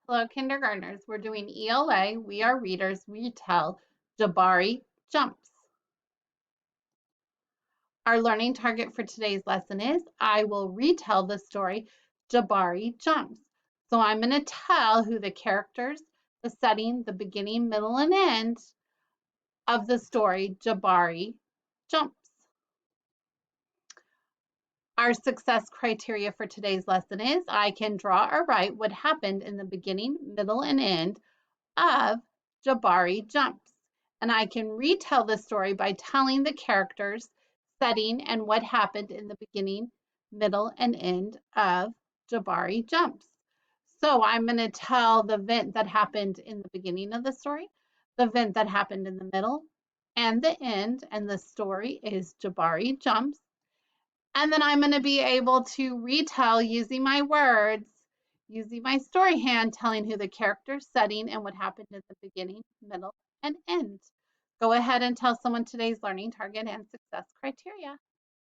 Hello, kindergartners. We're doing ELA. We are readers. We tell Jabari jumps. Our learning target for today's lesson is I will retell the story Jabari jumps. So I'm going to tell who the characters, the setting, the beginning, middle, and end of the story Jabari jumps. Our success criteria for today's lesson is I can draw or write what happened in the beginning, middle, and end of Jabari jumps. And I can retell the story by telling the characters, setting, and what happened in the beginning, middle, and end of Jabari jumps. So I'm going to tell the event that happened in the beginning of the story, the event that happened in the middle, and the end. And the story is Jabari jumps. And then I'm going to be able to retell using my words, using my story hand, telling who the character, setting, and what happened at the beginning, middle, and end. Go ahead and tell someone today's learning target and success criteria.